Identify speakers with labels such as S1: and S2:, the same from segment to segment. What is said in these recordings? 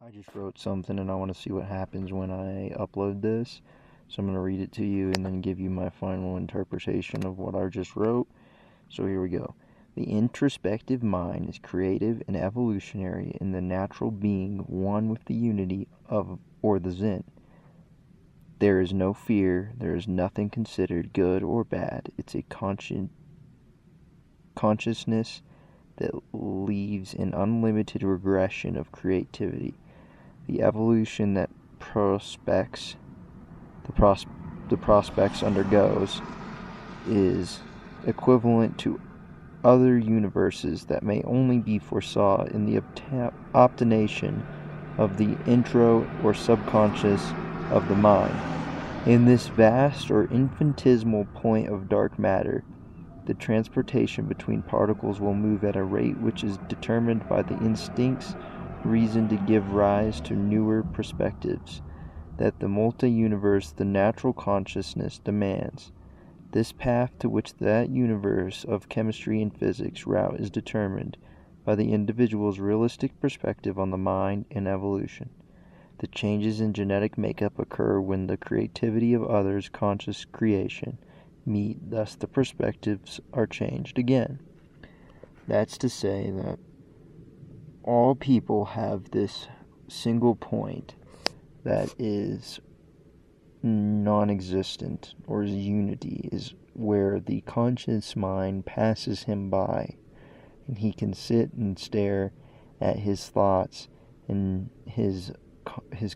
S1: I just wrote something and I want to see what happens when I upload this. So I'm going to read it to you and then give you my final interpretation of what I just wrote. So here we go. The introspective mind is creative and evolutionary in the natural being one with the unity of, or the Zen. There is no fear, there is nothing considered good or bad. It's a consciousness that leaves an unlimited regression of creativity. The evolution that the prospects undergoes is equivalent to other universes that may only be foresaw in the obtention of the intro or subconscious of the mind. In this vast or infinitesimal point of dark matter, the transportation between particles will move at a rate which is determined by the instincts reason to give rise to newer perspectives that the multi-universe, the natural consciousness, demands. This path to which that universe of chemistry and physics route is determined by the individual's realistic perspective on the mind and evolution. The changes in genetic makeup occur when the creativity of others' conscious creation meet, thus the perspectives are changed again. That's to say that all people have this single point that is non-existent, or is unity, is where the conscious mind passes him by, and he can sit and stare at his thoughts and his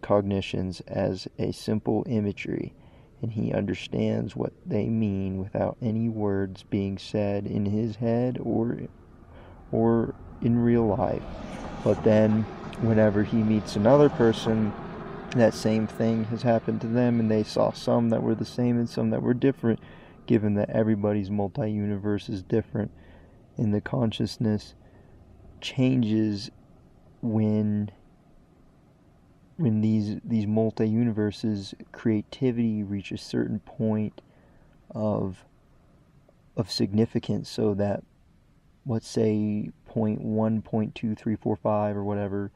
S1: cognitions as a simple imagery, and he understands what they mean without any words being said in his head or in real life. But then whenever he meets another person, that same thing has happened to them, and they saw some that were the same and some that were different, given that everybody's multi-universe is different. And the consciousness changes when these multi-universes creativity reaches a certain point of significance, so that, let's say, point 1, point 2, 3, 4, 5, or whatever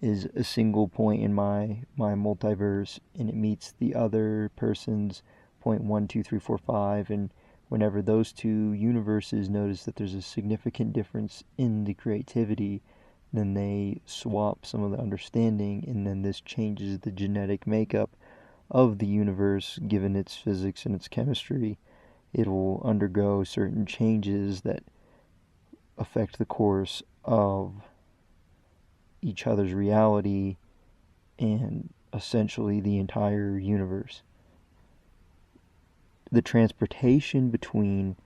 S1: is a single point in my multiverse, and it meets the other person's point 1, 2, 3, 4, 5, and whenever those two universes notice that there's a significant difference in the creativity, then they swap some of the understanding, and then this changes the genetic makeup of the universe. Given its physics and its chemistry, it will undergo certain changes that affect the course of each other's reality and essentially the entire universe. The transportation between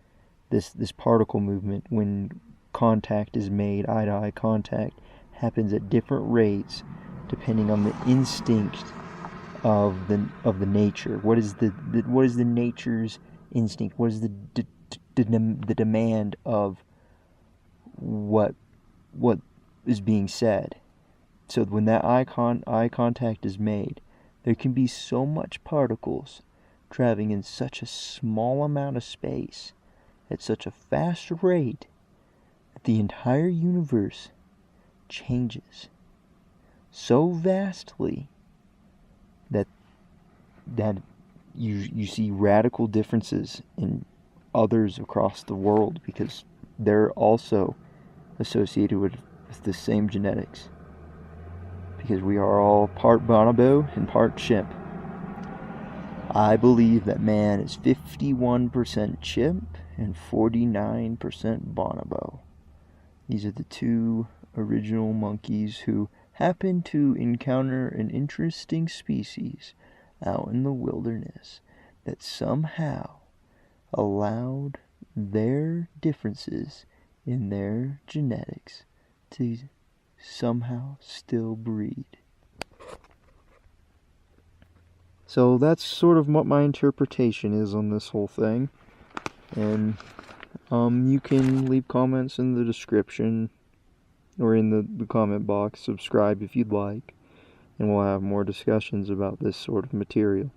S1: this particle movement, when contact is made, eye-to-eye contact, happens at different rates depending on the instinct of the nature. What is the nature's instinct? What is the demand of what is being said? So when that eye contact is made, there can be so much particles traveling in such a small amount of space at such a fast rate that the entire universe changes so vastly that you see radical differences in others across the world, because they're also associated with the same genetics, because we are all part bonobo and part chimp. I believe that man is 51% chimp and 49% bonobo. These are the two original monkeys who happened to encounter an interesting species out in the wilderness that somehow allowed their differences in their genetics to somehow still breed. So that's sort of what my interpretation is on this whole thing. And you can leave comments in the description or in the comment box. Subscribe if you'd like, and we'll have more discussions about this sort of material.